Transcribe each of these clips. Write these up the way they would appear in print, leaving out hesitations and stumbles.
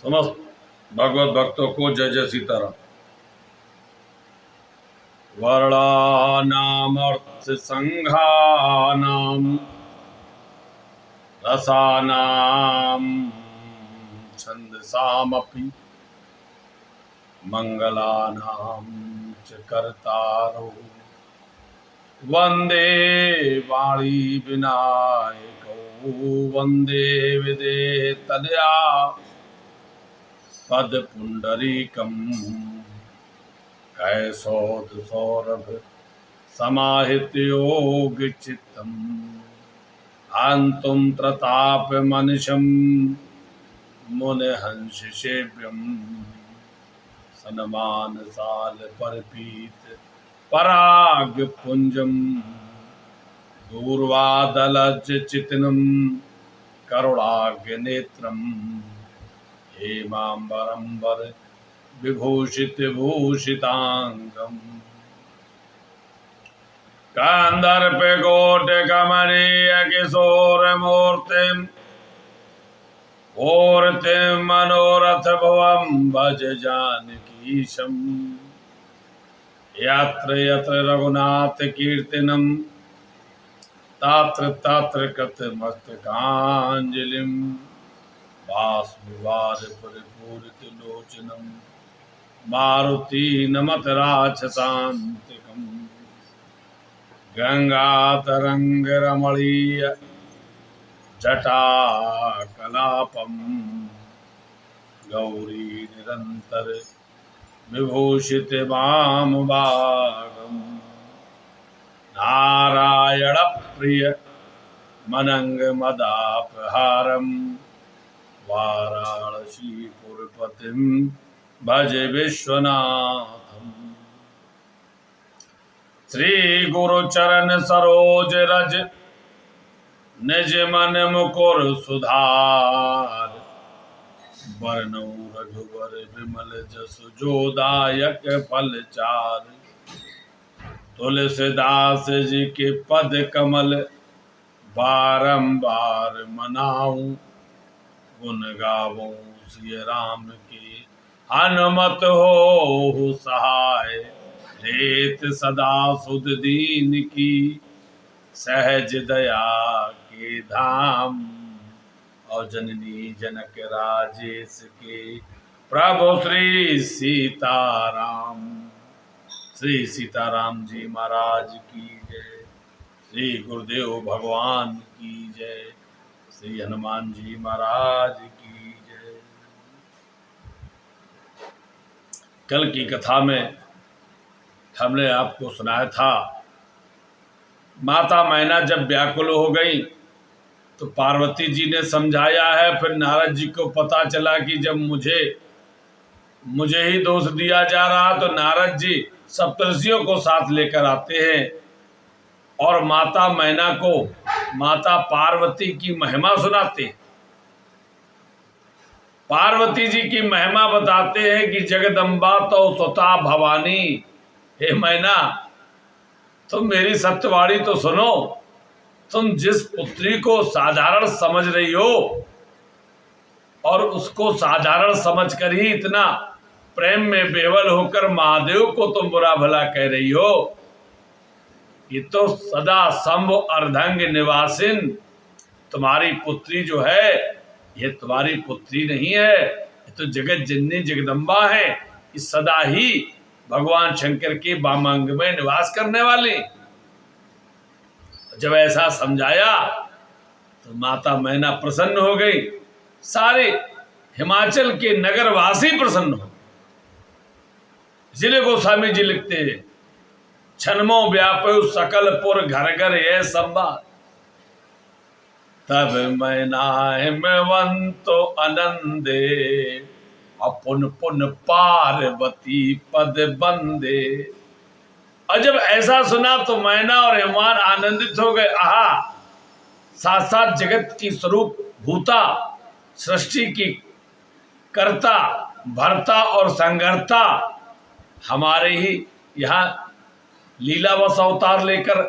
समस्त भगवत भक्तों को जय जय सीताराम। वर्णानामर्थ संघानाम रसानाम छंदसामपि मंगलानाम च कर्तारो वंदे वाणी विनायको वंदे विदेतदया पद पुंडरीकम कैसोद सौरभ समाहित योग चित्तम अंतुम प्रताप मनिशम मुनि हंस सेव्यम सनमान साल परपीत पराग पुंजम दूर्वादलज चितनम करुणाग्र नेत्रम हेमांबरंबर विभूषित भूषितांगम कांदर्प कोट कमनीय किशोर मूर्तिम मूर्तिम मनोरथ भवम भज जानकीशम यत्र यत्र रघुनाथ कीर्तनम तात्र तात्र कृतमस्तकांजलिम बाष्पवाद परिपूरित लोचनम मारुति नमत राक्षसांतिकम गंगातरंग रमणीय जटाकलापम गौरी निरंतर विभूषित वामभागम नारायण प्रिय मनंग मदापहारम वाराणसी पुरपतिम भज विश्वनाथम श्री गुरु चरण सरोज रज निज मन मुकुर सुधार बरनौ रघुवर विमल जसु जोदायक फल चार तुलसीदास जी के पद कमल बारंबार मनाऊं गुण गावों श्री राम के हनुमत हो सहाय लेत सदा सुध दीन की सहज दया के धाम और जननी जनक राजेश के प्रभु श्री सीताराम। श्री सीताराम जी महाराज की जय। श्री गुरुदेव भगवान की जय। श्री हनुमान जी महाराज की जय। कल की कथा में हमने आपको सुनाया था, माता मैना जब व्याकुल हो गई तो पार्वती जी ने समझाया है। फिर नारद जी को पता चला कि जब मुझे ही दोष दिया जा रहा, तो नारद जी सप्तर्षियों को साथ लेकर आते हैं और माता मैना को माता पार्वती की महिमा सुनाते हैं। पार्वती जी की महिमा बताते हैं कि जगदम्बा तो स्वता भवानी। हे मैना, तुम मेरी सत्यवाणी तो सुनो। तुम जिस पुत्री को साधारण समझ रही हो और उसको साधारण समझकर ही इतना प्रेम में बेवल होकर महादेव को तुम बुरा भला कह रही हो, ये तो सदा शंभु अर्धंग निवासिन तुम्हारी पुत्री जो है, ये तुम्हारी पुत्री नहीं है, ये तो जगत जननी जगदम्बा है। इस सदा ही भगवान शंकर के वामांग में निवास करने वाली। जब ऐसा समझाया तो माता मैना प्रसन्न हो गई। सारे हिमाचल के नगरवासी प्रसन्न हो। जिले गोस्वामी जी लिखते हैं, छनमो व्यापो सकल पुर घर घर ये संवाद, तब मैना हिमवंतो आनंदे अपुन पुन पार्वती पद बंदे। और जब ऐसा सुना तो मैना और हिमवान आनंदित हो गए। आहा, साथ साथ जगत की स्वरूप भूता, सृष्टि की कर्ता, भरता और संघर्ता हमारे ही यहाँ लीलावश अवतार लेकर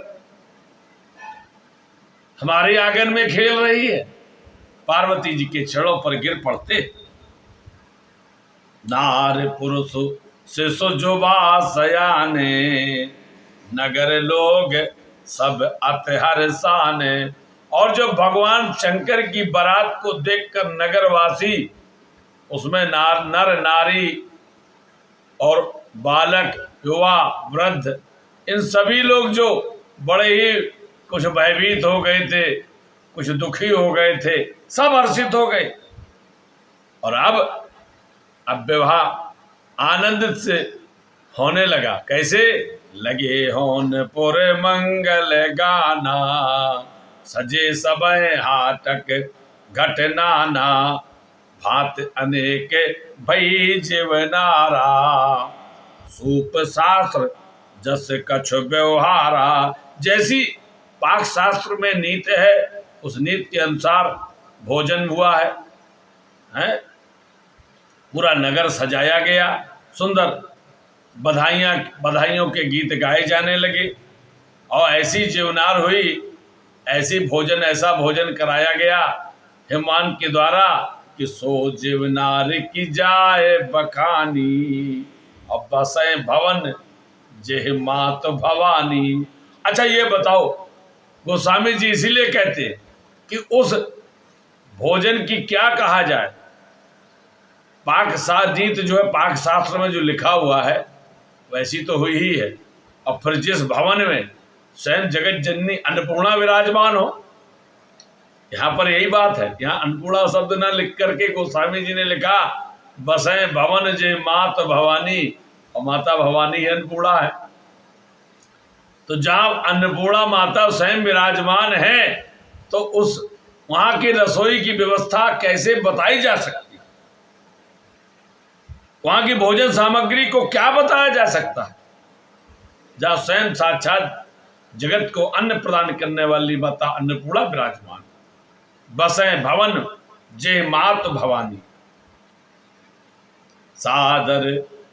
हमारे आंगन में खेल रही है। पार्वती जी के चरणों पर गिर पड़ते। नार पुरुष शिशु जुबा सयाने, नगर लोग सब अत हर्षाने। और जो भगवान शंकर की बारात को देखकर नगरवासी, उसमें नर नारी और बालक युवा वृद्ध, इन सभी लोग जो बड़े ही कुछ भयभीत हो गए थे, कुछ दुखी हो गए थे, सब हर्षित हो गए। और अब विवाह आनंदित से होने लगा। कैसे? लगे होन पुर मंगल गाना, सजे सबय हाटक घटनाना, भात अनेक भई जीवनारा, सूप शास्त्र जस कछु व्यवहारा। जैसी पाक शास्त्र में नीति है, उस नीति के अनुसार भोजन हुआ है? पूरा नगर सजाया गया, सुंदर बधाइयों के गीत गाए जाने लगे, और ऐसी जीवनार हुई, ऐसा भोजन कराया गया हिमान के द्वारा कि सो जीवनार की जाए बखानी, अब बसे भवन जेह मात भवानी। अच्छा ये बताओ, गोस्वामी जी इसीलिए कहते हैं कि उस भोजन की क्या कहा जाए। पाक नीति जो है, पाक शास्त्र में जो लिखा हुआ है वैसी तो हुई ही है। और फिर जिस भवन में स्वयं जगत जननी अन्नपूर्णा विराजमान हो, यहाँ पर यही बात है। यहाँ अन्नपूर्णा शब्द न लिख करके गोस्वामी जी ने लिखा बसे भवन जे मात भवानी, और माता भवानी अन्नपूर्णा है। तो जहाँ अन्नपूर्णा माता स्वयं विराजमान है, तो उस वहाँ की रसोई की व्यवस्था कैसे बताई जा सकती, वहाँ की भोजन सामग्री को क्या बताया जा सकता है, जहाँ स्वयं साक्षात जगत को अन्न प्रदान करने वाली माता अन्नपूर्णा विराजमान। बसे भवन जे मात भवानी, सादर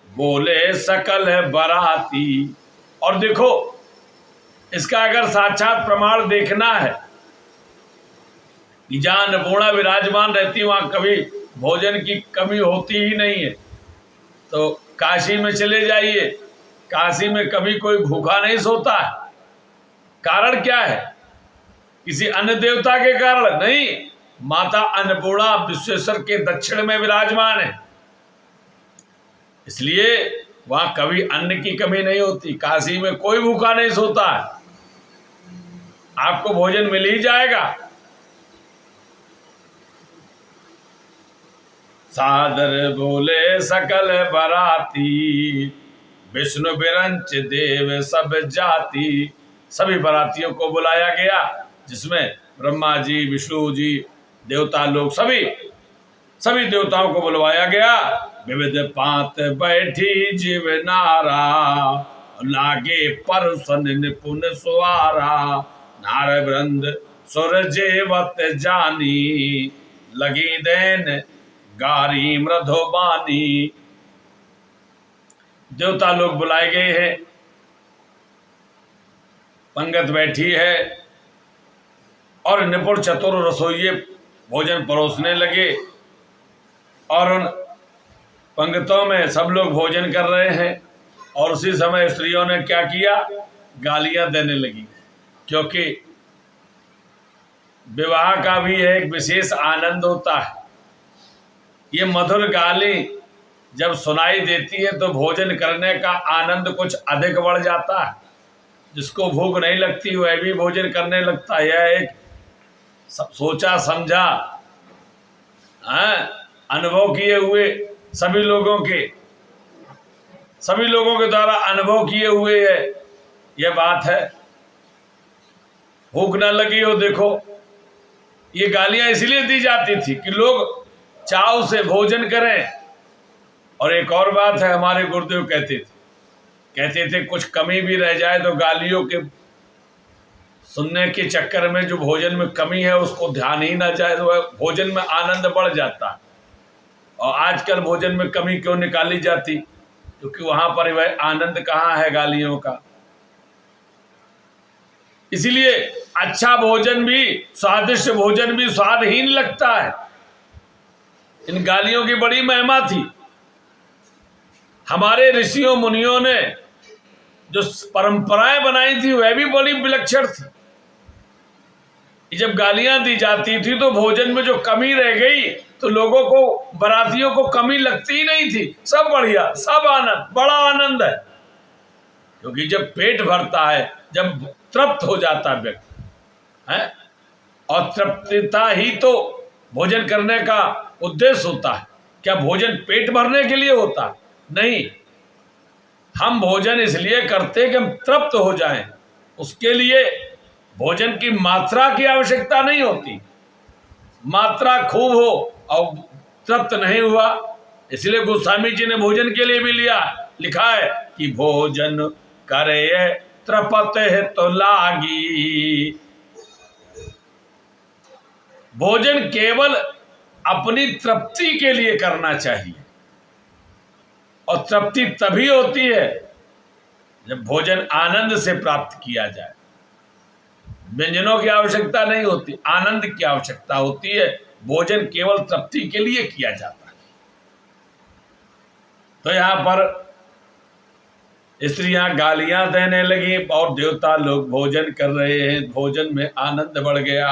बोले सकल बराती। और देखो, इसका अगर साक्षात प्रमाण देखना है कि जहाँ अन्नपूर्णा विराजमान रहती वहाँ कभी भोजन की कमी होती ही नहीं है, तो काशी में चले जाइए, काशी में कभी कोई भूखा नहीं सोता है। कारण क्या है? किसी अन्य देवता के कारण नहीं, माता अन्नपूर्णा विश्वेश्वर के दक्षिण में विराजमान है, इसलिए वहां कभी अन्न की कमी नहीं होती। काशी में कोई भूखा नहीं सोता है, आपको भोजन मिल ही जाएगा। सादर बोले सकल बराती, विष्णु बिरंच देव सब जाति। सभी बरातियों को बुलाया गया, जिसमें ब्रह्मा जी, विष्णु जी, देवता लोग, सभी देवताओं को बुलवाया गया। विविध पात बैठी जीवनारा, लागे परसन निपुण सुवारा, नार वृंद सुर जेवत जानी, लगी देन गारी मृदुबानी। देवता लोग बुलाए गए हैं, पंगत बैठी है, और निपुण चतुर रसोइये भोजन परोसने लगे, और उन पंगतों में सब लोग भोजन कर रहे हैं। और उसी समय स्त्रियों ने क्या किया? गालियां देने लगी, क्योंकि विवाह का भी एक विशेष आनंद होता है। ये मधुर गाली जब सुनाई देती है तो भोजन करने का आनंद कुछ अधिक बढ़ जाता है। जिसको भूख नहीं लगती वह भी भोजन करने लगता है। यह एक सोचा समझा अनुभव किए हुए सभी लोगों के द्वारा अनुभव किए हुए है यह बात है। भूख न लगी हो, देखो ये गालियां इसलिए दी जाती थी कि लोग चाव से भोजन करें। और एक और बात है, हमारे गुरुदेव कहते थे कुछ कमी भी रह जाए तो गालियों के सुनने के चक्कर में जो भोजन में कमी है उसको ध्यान ही ना जाए तो भोजन में आनंद बढ़ जाता है। और आजकल भोजन में कमी क्यों निकाली जाती? क्योंकि वहां पर वह आनंद कहाँ है गालियों का। इसीलिए अच्छा भोजन भी, स्वादिष्ट भोजन भी स्वादहीन लगता है। इन गालियों की बड़ी महिमा थी। हमारे ऋषियों मुनियों ने जो परंपराएं बनाई थी वह भी बड़ी विलक्षण थी। जब गालियां दी जाती थी तो भोजन में जो कमी रह गई तो लोगों को, बारातियों को कमी लगती ही नहीं थी। सब बढ़िया, सब आनंद, बड़ा आनंद है। क्योंकि जब पेट भरता है, जब तृप्त हो जाता है व्यक्ति है, और तृप्तता ही तो भोजन करने का उद्देश्य होता है। क्या भोजन पेट भरने के लिए होता? नहीं, हम भोजन इसलिए करते हैं कि हम तृप्त हो जाएं। उसके लिए भोजन की मात्रा की आवश्यकता नहीं होती। मात्रा खूब हो और तृप्त नहीं हुआ, इसलिए गोस्वामी जी ने भोजन के लिए भी लिखा है कि भोजन करे तृपत है तो लागी। भोजन केवल अपनी तृप्ति के लिए करना चाहिए, और तृप्ति तभी होती है जब भोजन आनंद से प्राप्त किया जाए। व्यंजनों की आवश्यकता नहीं होती, आनंद की आवश्यकता होती है। भोजन केवल तृप्ति के लिए किया जाता है। तो यहां पर स्त्रियां गालियां देने लगी और देवता लोग भोजन कर रहे हैं। भोजन में आनंद बढ़ गया।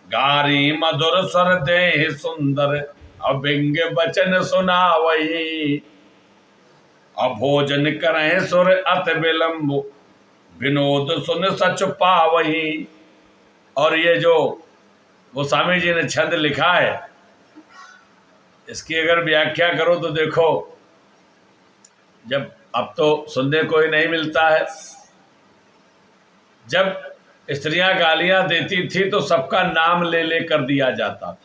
गारी मधुर स्वर दे सुंदर, अभिंग वचन सुना वही। अब भोजन करें सुर अत विलंब, विनोद सुन सच पावही। और ये जो गोस्वामी जी ने छंद लिखा है, इसकी अगर व्याख्या करो तो देखो, जब अब तो सुनने को ही नहीं मिलता है। जब स्त्रियां गालियां देती थी तो सबका नाम ले ले कर दिया जाता था।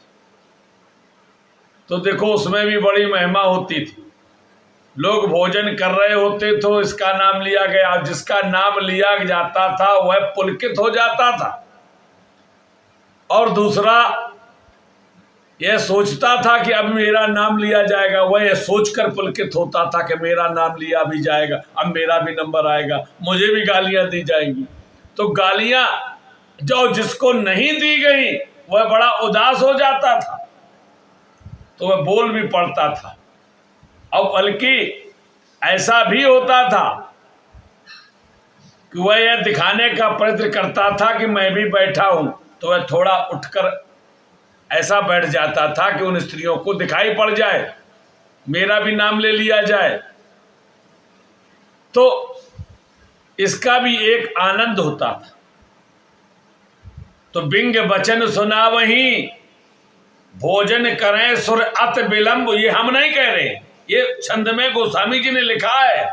तो देखो उसमें भी बड़ी महिमा होती थी। लोग भोजन कर रहे होते तो इसका नाम लिया गया, जिसका नाम लिया जाता था वह पुलकित हो जाता था, और दूसरा यह सोचता था कि अब मेरा नाम लिया जाएगा, वह यह सोचकर पुलकित होता था कि मेरा नाम लिया भी जाएगा, अब मेरा भी नंबर आएगा, मुझे भी गालियां दी जाएंगी। तो गालियां जो जिसको नहीं दी गई वह बड़ा उदास हो जाता था, तो वह बोल भी पड़ता था। अब बल्कि ऐसा भी होता था कि वह यह दिखाने का प्रयत्न करता था कि मैं भी बैठा हूं, तो वह थोड़ा उठकर ऐसा बैठ जाता था कि उन स्त्रियों को दिखाई पड़ जाए, मेरा भी नाम ले लिया जाए। तो इसका भी एक आनंद होता था। तो बिंग वचन सुना वही, भोजन करें सुर अत विलंब। ये हम नहीं कह रहे, ये छंद में गोस्वामी जी ने लिखा है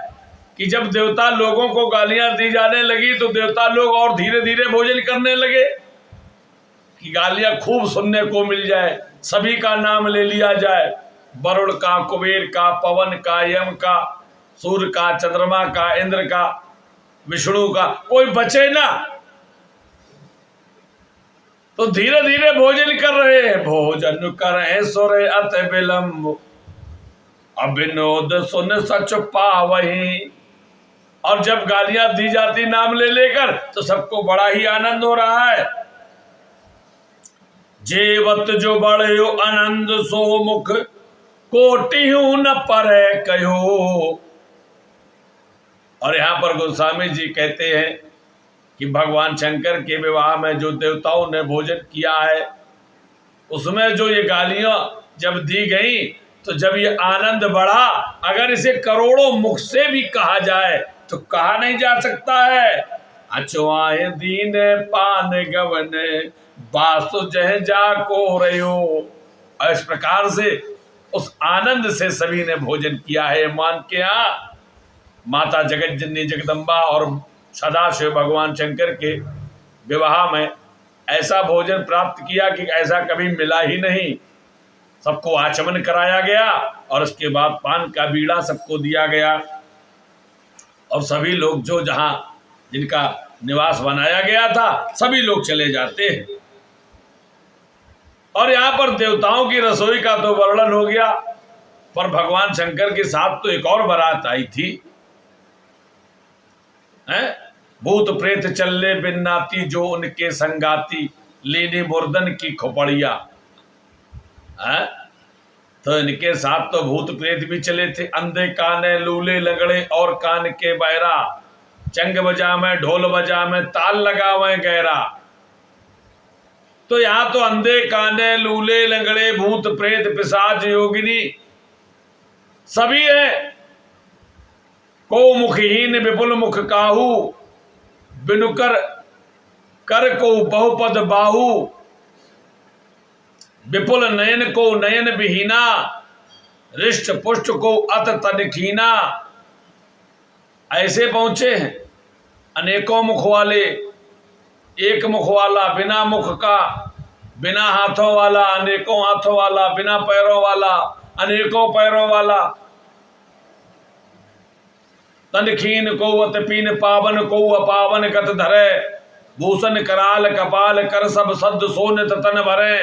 कि जब देवता लोगों को गालियां दी जाने लगी तो देवता लोग और धीरे धीरे भोजन करने लगे कि गालियां खूब सुनने को मिल जाए, सभी का नाम ले लिया जाए, वरुण का, कुबेर का, पवन का, यम का, सूर्य का, चंद्रमा का, इंद्र का, विष्णु का, कोई बचे ना। तो धीरे धीरे भोजन कर रहे हैं। भोजन करें सुर अत विलंब, अविनोद सुन सच पावही। और जब गालियां दी जाती नाम ले लेकर तो सबको बड़ा ही आनंद हो रहा है। जेवत जो बड़े आनंद सो मुख, कोटि हूं न परे कहो। और यहां पर गोस्वामी जी कहते हैं कि भगवान शंकर के विवाह में जो देवताओं ने भोजन किया है, उसमें जो ये गालियां जब दी गई तो जब ये आनंद बढ़ा, अगर इसे करोड़ों मुख से भी कहा जाए तो कहा नहीं जा सकता है। अचुआए दीन पान गवन, बासु जह जा को रहो। और इस प्रकार से उस आनंद से सभी ने भोजन किया है। मान के यहाँ माता जगत जननी जगदम्बा और सदाशिव भगवान शंकर के विवाह में ऐसा भोजन प्राप्त किया कि ऐसा कभी मिला ही नहीं। सबको आचमन कराया गया और उसके बाद पान का बीड़ा सबको दिया गया, और सभी लोग जो जहां जिनका निवास बनाया गया था सभी लोग चले जाते हैं। और यहाँ पर देवताओं की रसोई का तो वर्णन हो गया, पर भगवान शंकर के साथ तो एक और बारात आई थी। भूत प्रेत चल्ले बिन्नाती, जो उनके संगाती, लेने मुर्दन की खोपड़िया। तो इनके साथ तो भूत प्रेत भी चले थे। अंधे काने लूले लंगड़े और कान के बहरा, चंग बजा में ढोल बजा में ताल लगावे गहरा। तो यहां तो अंधे काने लूले लंगड़े भूत प्रेत पिशाच योगिनी सभी है। को मुखहीन विपुल मुख काहू, बिनुकर कर को बहुपद बाहू, विपुल नयन को नयन विहीना, रिष्ट पुष्ट को अत तनखीना। ऐसे पहुंचे हैं अनेकों मुख वाले, एक मुख वाला बिना मुख का, बिना हाथों वाला, अनेकों हाथों वाला, बिना पैरों वाला, अनेकों पैरों वाला। तनखीन को अतपीन पावन को अपावन कत धरे, भूषण कराल कपाल कर सब सद सोन तन भरे।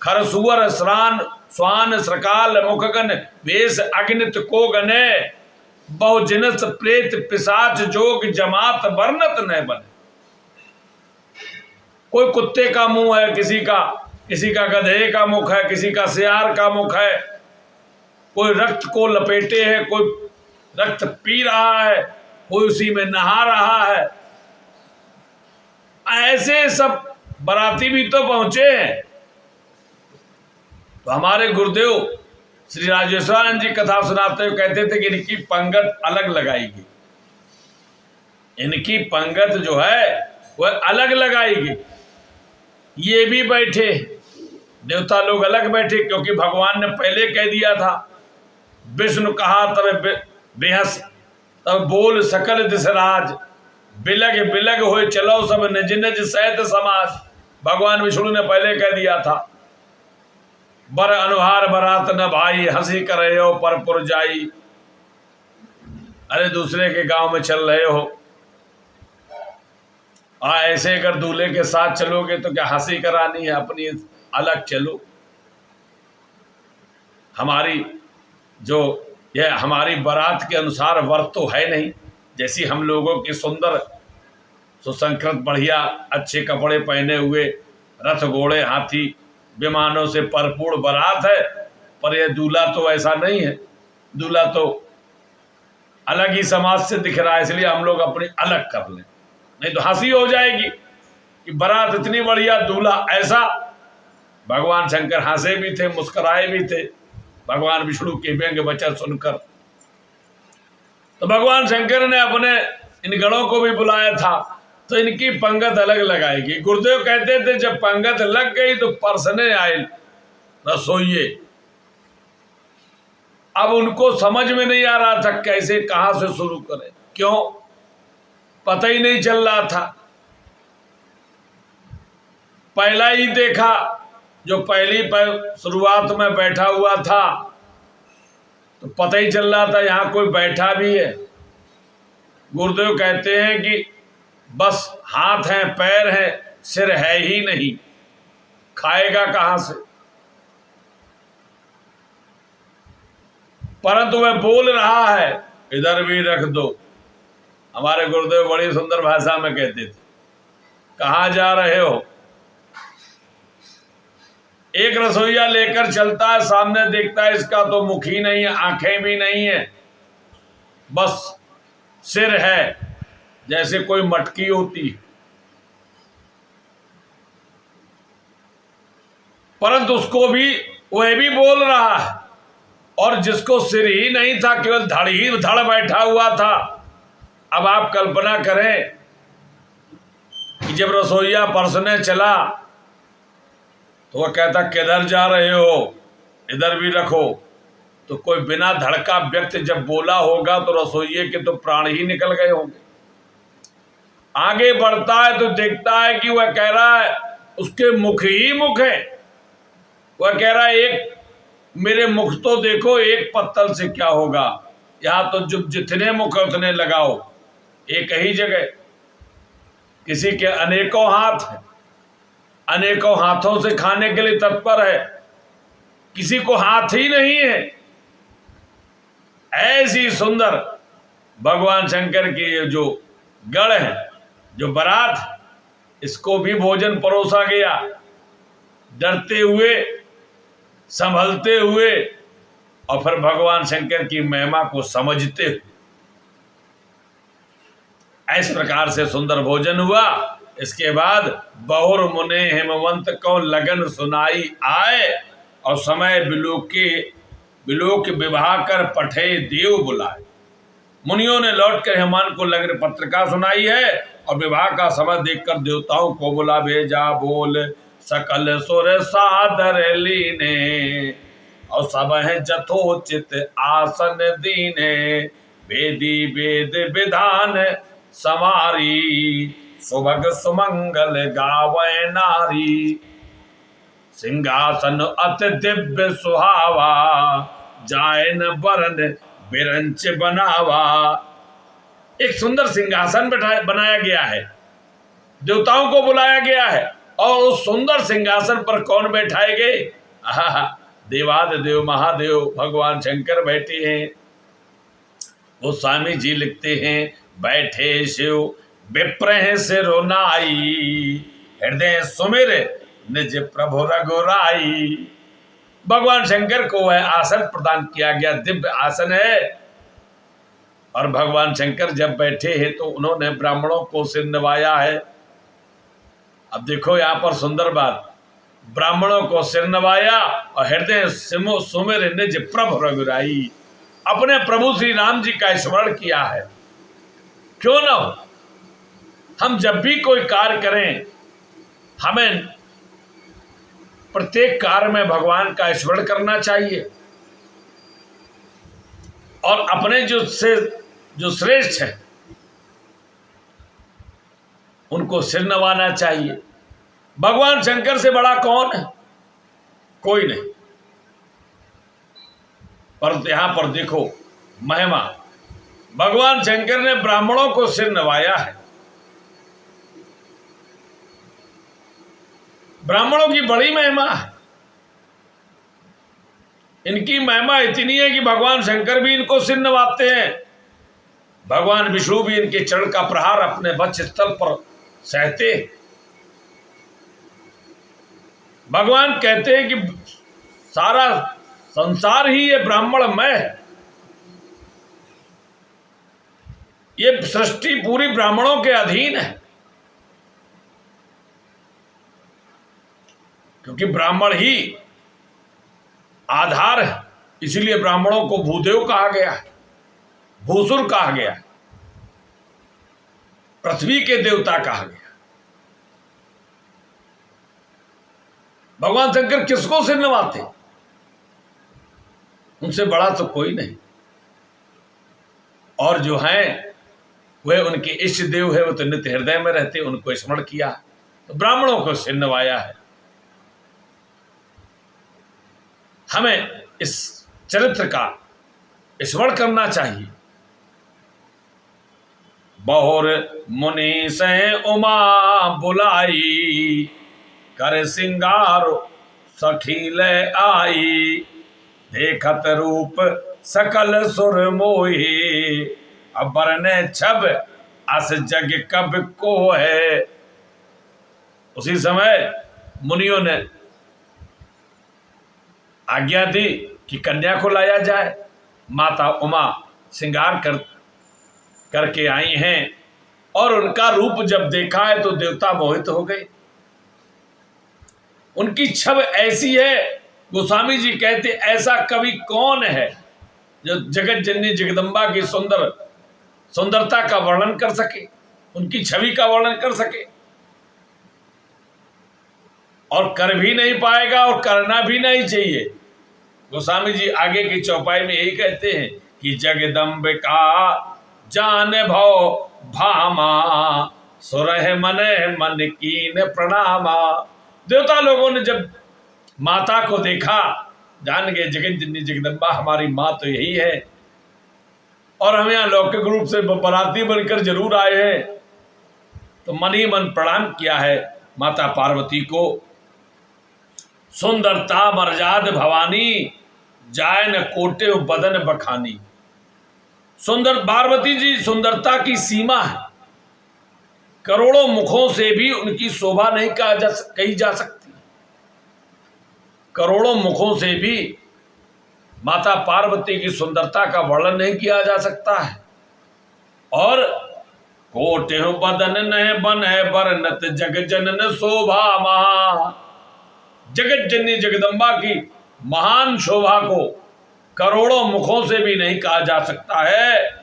खर सुअर श्रान स्वान सकाल मुखगन वेश अग्नित को गने, बहु जिनस प्रेत पिशाच जोग जमात वर्णत न बने। कोई कुत्ते का मुंह है किसी का गधे का मुख है, किसी का सियार का मुख है, कोई रक्त को लपेटे है, कोई रक्त पी रहा है, कोई उसी में नहा रहा है। ऐसे सब बराती भी तो पहुंचे हैं। तो हमारे गुरुदेव श्री राजेश्वरानंद जी कथा सुनाते हुए कहते थे कि इनकी पंगत अलग लगाएगी, इनकी पंगत जो है वह अलग लगाएगी। ये भी बैठे, देवता लोग अलग बैठे, क्योंकि भगवान ने पहले कह दिया था, विष्णु कहा तब बेहस तब बोल सकल दिशराज, बिलग बिलग होए चलो सब निज निज सहित समाज। भगवान विष्णु ने पहले कह दिया था, बर अनुहार बरात न भाई, हंसी कर रहे हो परपुर जाई। अरे दूसरे के गांव में चल रहे हो, ऐसे अगर दूल्हे के साथ चलोगे तो क्या हंसी करानी है, अपनी अलग चलो। हमारी जो यह हमारी बारात के अनुसार वर्त तो है नहीं, जैसी हम लोगों की सुंदर सुसंकृत बढ़िया अच्छे कपड़े पहने हुए रथ घोड़े हाथी विमानों से भरपूर बारात है, पर यह दूल्हा तो ऐसा नहीं है। दूल्हा तो अलग ही समाज से दिख रहा है, इसलिए हम लोग अपनी अलग कर लें, नहीं तो हंसी हो जाएगी कि बारात इतनी बढ़िया दूल्हा ऐसा। भगवान शंकर हंसे भी थे, मुस्कुराए भी थे भगवान विष्णु के व्यंग्य वचन सुनकर। तो भगवान शंकर ने अपने इन गणों को भी बुलाया था, तो इनकी पंगत अलग लगाएगी। गुरुदेव कहते थे जब पंगत लग गई तो परसने आए रसोइये। अब उनको समझ में नहीं आ रहा था कैसे कहां से शुरू करें, क्यों पता ही नहीं चल रहा था। पहला ही देखा जो पहली शुरुआत में बैठा हुआ था तो पता ही चल रहा था यहां कोई बैठा भी है। गुरुदेव कहते हैं कि बस हाथ हैं पैर हैं सिर है ही नहीं, खाएगा कहां से। परंतु वह बोल रहा है, इधर भी रख दो। हमारे गुरुदेव बड़ी सुंदर भाषा में कहते थे, कहां जा रहे हो। एक रसोईया लेकर चलता है, सामने देखता है इसका तो मुख ही नहीं है, आंखें भी नहीं है, बस सिर है जैसे कोई मटकी होती है। परंतु उसको भी वह भी बोल रहा है, और जिसको सिर ही नहीं था, केवल धड़ ही धड़ बैठा हुआ था। अब आप कल्पना करें कि जब रसोईया परसने चला तो वह कहता किधर जा रहे हो, इधर भी रखो। तो कोई बिना धड़ का व्यक्ति जब बोला होगा तो रसोइये के तो प्राण ही निकल गए होंगे। आगे बढ़ता है तो देखता है कि वह कह रहा है उसके मुख ही मुख है। वह कह रहा है एक मेरे मुख तो देखो, एक पत्तल से क्या होगा, यहाँ तो जब जितने मुख उतने लगाओ एक ही जगह। किसी के अनेकों हाथ हैं, अनेकों हाथों से खाने के लिए तत्पर है, किसी को हाथ ही नहीं है। ऐसी सुंदर भगवान शंकर की ये जो गढ़ है, जो बारात, इसको भी भोजन परोसा गया। डरते हुए संभलते हुए और फिर भगवान शंकर की महिमा को समझते हुए इस प्रकार से सुंदर भोजन हुआ। इसके बाद बहुर मुने हेमवंत को लगन सुनाई आए और समय बिलोक विवाह कर पठे देव बुलाए। मुनियों ने लौटकर हेमान को लगन पत्रिका सुनाई है और विवाह का समय देखकर देवताओं को बुला भेजा। बोल सकल सुर सादर लीने और सब है जथोचित आसन दीने। वेदी वेद विधान समारी सुभग सुमंगल गावे नारी। सिंहासन अति दिव्य सुहावा जायन बरन बिरंच बनावा। एक सुंदर सिंहासन बनाया गया है, देवताओं को बुलाया गया है और उस सुंदर सिंहासन पर कौन बैठाए गए? देवादिदेव महादेव भगवान शंकर बैठे हैं। वो स्वामी जी लिखते हैं, बैठे शिव विप्रह सिरो नाई हृदय सुमिर निज प्रभु रघुराई। भगवान शंकर को वह आसन प्रदान किया गया, दिव्य आसन है। और भगवान शंकर जब बैठे हैं तो उन्होंने ब्राह्मणों को सिर नवाया है। अब देखो यहाँ पर सुंदर बात, ब्राह्मणों को सिर नवाया और हृदय सुमिर निज प्रभु रघुराई, अपने प्रभु श्री राम जी का स्मरण किया है। क्यों न हो, हम जब भी कोई कार्य करें हमें प्रत्येक कार्य में भगवान का स्मरण करना चाहिए और अपने जो श्रेष्ठ है उनको सिर नवाना चाहिए। भगवान शंकर से बड़ा कौन है? कोई नहीं। पर यहां पर देखो महिमा, भगवान शंकर ने ब्राह्मणों को सिर नवाया है। ब्राह्मणों की बड़ी महिमा है। इनकी महिमा इतनी है कि भगवान शंकर भी इनको सिर नवाते हैं। भगवान विष्णु भी इनके चरण का प्रहार अपने वक्ष स्थल पर सहते। भगवान कहते हैं कि सारा संसार ही ये ब्राह्मणमय है, ये सृष्टि पूरी ब्राह्मणों के अधीन है, क्योंकि ब्राह्मण ही आधार है। इसीलिए ब्राह्मणों को भूदेव कहा गया है, भूसुर कहा गया है, पृथ्वी के देवता कहा गया। भगवान शंकर किसको सिर नवाते? उनसे बड़ा तो कोई नहीं। और जो हैं वे उनके इष्ट देव है, वो तो नित्य हृदय में रहते, उनको स्मरण किया तो ब्राह्मणों को सिर नवाया है। हमें इस चरित्र का स्मरण करना चाहिए। बहुर मुनि से उमा बुलाई कर सिंगार सखील आई। देखत रूप सकल सुर मोही अबर ने छब अस जग कब को है। उसी समय मुनियों ने आज्ञा दी कि कन्या को लाया जाए। माता उमा श्रृंगार करके आई हैं और उनका रूप जब देखा है तो देवता मोहित हो गए। उनकी छब ऐसी है, गोस्वामी जी कहते ऐसा कवि कौन है जो जगत जननी जगदम्बा की सुंदरता का वर्णन कर सके, उनकी छवि का वर्णन कर सके। और कर भी नहीं पाएगा और करना भी नहीं चाहिए। गोस्वामी जी आगे की चौपाई में यही कहते हैं कि जगदम्बिका जान भव भामा सुरह मन कीन प्रणामा। देवता लोगों ने जब माता को देखा, जान गए जगत जननी जगदम्बा हमारी माँ तो यही है, और हम यहाँ लौकिक रूप से बराती बनकर जरूर आए हैं, तो मन ही मन प्रणाम किया है माता पार्वती को। सुंदरता मर्याद भवानी जायन कोटे बदन बखानी। सुंदर पार्वती जी सुंदरता की सीमा है, करोड़ों मुखों से भी उनकी शोभा नहीं कही जा सकती। करोड़ों मुखों से भी माता पार्वती की सुंदरता का वर्णन नहीं किया जा सकता है। और कोटिहु बदन नय बन है बरनत जग जनन शोभा महा। जगत जननी जगदम्बा की महान शोभा को करोड़ों मुखों से भी नहीं कहा जा सकता है।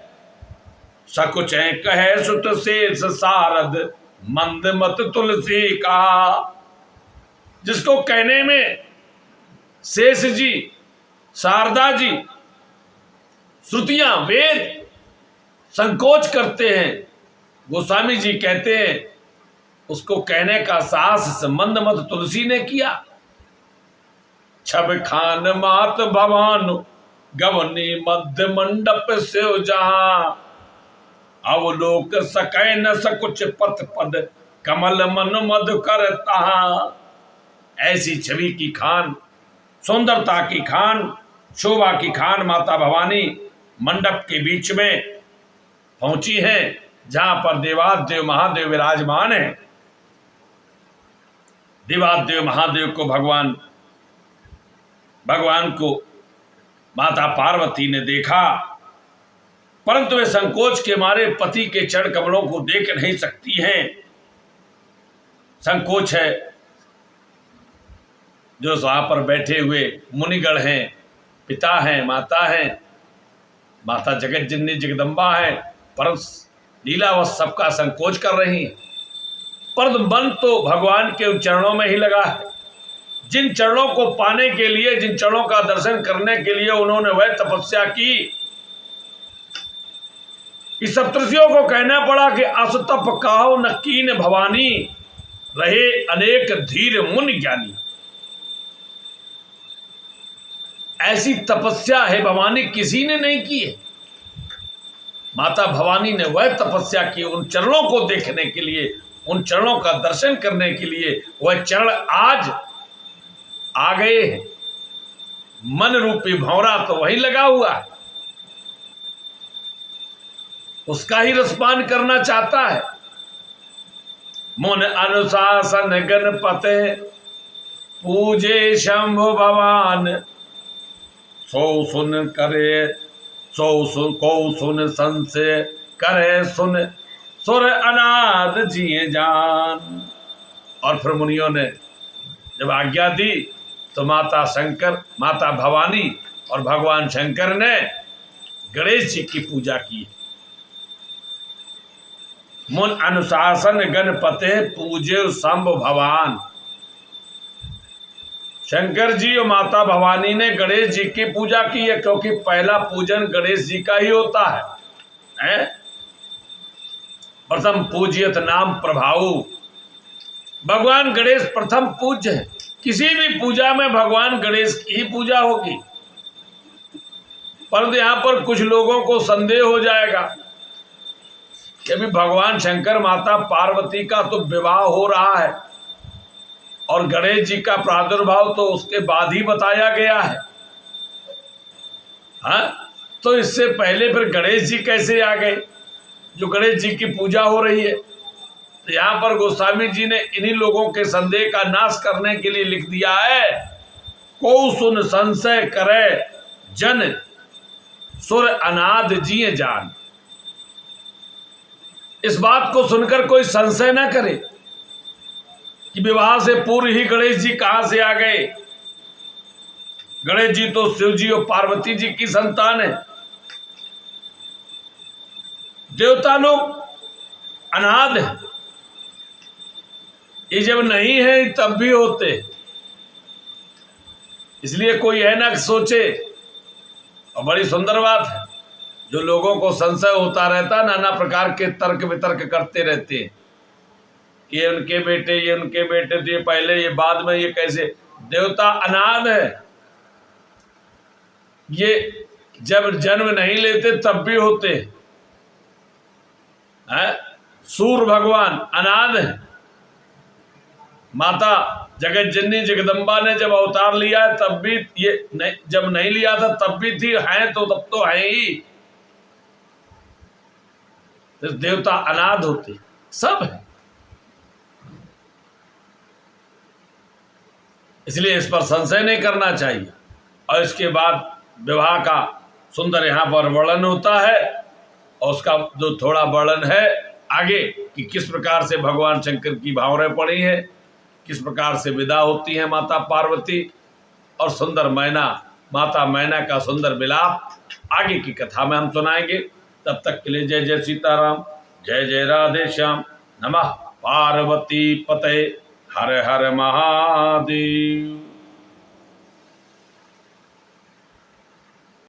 सकुच कहे सुत शेष सारद मंद मत तुलसी का। जिसको कहने में शेष जी, शारदा जी, श्रुतियां, वेद संकोच करते हैं, गोस्वामी जी कहते हैं उसको कहने का साहस मंद मत तुलसी ने किया। छब खान मात भवान गवनी मध्य मंडप से जहां। अवलोक सकै न सकुच पथ पद कमल मन मधु कर तहां। ऐसी छवि की खान, सुंदरता की खान, शोभा की खान माता भवानी मंडप के बीच में पहुंची हैं, जहां पर देवादेव महादेव विराजमान है। देवादेव महादेव को भगवान को माता पार्वती ने देखा, परंतु वे संकोच के मारे पति के चरण कमलों को देख नहीं सकती हैं। संकोच है। जो वहां पर बैठे हुए मुनिगण हैं, पिता हैं, माता हैं, माता जगत जननी जगदम्बा है, परंतु लीला वह सबका संकोच कर रही है। परंतु मन तो भगवान के उन चरणों में ही लगा है। जिन चरणों को पाने के लिए, जिन चरणों का दर्शन करने के लिए उन्होंने वह तपस्या की, इस सप्तर्षियों को कहना पड़ा कि असतप काहो न कीन भवानी, रहे अनेक धीर मुनि ज्ञानी। ऐसी तपस्या है भवानी किसी ने नहीं की है। माता भवानी ने वह तपस्या की उन चरणों को देखने के लिए, उन चरणों का दर्शन करने के लिए। वह चरण आज आ गए हैं। मन रूपी भंवरा तो वही लगा हुआ है, उसका ही रसपान करना चाहता है। मन अनुशासन गणपते पूजे शंभु भगवान। सो सुन करे को सुन संशय करे सुन सुर अनाद जिए जान। और फिर मुनियों ने जब आज्ञा दी तो माता शंकर, माता भवानी और भगवान शंकर ने गणेश जी की पूजा की। मुन अनुशासन गणपते पूजे शंभु भगवान। शंकर जी और माता भवानी ने गणेश जी की पूजा की है, क्योंकि पहला पूजन गणेश जी का ही होता है? प्रथम पूज्यत नाम प्रभाऊ। भगवान गणेश प्रथम पूज्य है। किसी भी पूजा में भगवान गणेश की ही पूजा होगी। परंतु यहां पर कुछ लोगों को संदेह हो जाएगा कि अभी भगवान शंकर माता पार्वती का तो विवाह हो रहा है और गणेश जी का प्रादुर्भाव तो उसके बाद ही बताया गया है। हाँ, तो इससे पहले फिर गणेश जी कैसे आ गए, जो गणेश जी की पूजा हो रही है? तो यहाँ पर गोस्वामी जी ने इन्हीं लोगों के संदेह का नाश करने के लिए लिख दिया है, को सुन संशय करे जन सुर अनाद जिए जान। इस बात को सुनकर कोई संशय ना करे कि विवाह से पूर्व ही गणेश जी कहां से आ गए। गणेश जी तो शिव जी और पार्वती जी की संतान है। देवता लोग अनाद है, ये जब नहीं है तब भी होते। इसलिए कोई है ना सोचे। और बड़ी सुंदर बात है, जो लोगों को संशय होता रहता, नाना प्रकार के तर्क वितर्क करते रहते हैं, ये उनके बेटे, ये उनके बेटे, तो ये पहले, ये बाद में, ये कैसे? देवता अनाद है। ये जब जन्म नहीं लेते तब भी होते हैं। सूर्य भगवान अनाद है। माता जगत जननी जगदम्बा ने जब अवतार लिया है तब भी ये नहीं, जब नहीं लिया था तब भी थी, हैं तो तब तो है ही। तो देवता अनाद होते सब है। इसलिए इस पर संशय नहीं करना चाहिए। और इसके बाद विवाह का सुंदर यहाँ पर वर्णन होता है, और उसका जो थोड़ा वर्णन है आगे कि किस प्रकार से भगवान शंकर की भावनाएं पड़ी हैं, किस प्रकार से विदा होती हैं माता पार्वती, और सुंदर मैना, माता मैना का सुंदर मिलाप आगे की कथा में हम सुनाएंगे। तब तक के लिए जय जय सीताराम, जय जय राधे श्याम, नमः पार्वती पते, हर हर महादेव।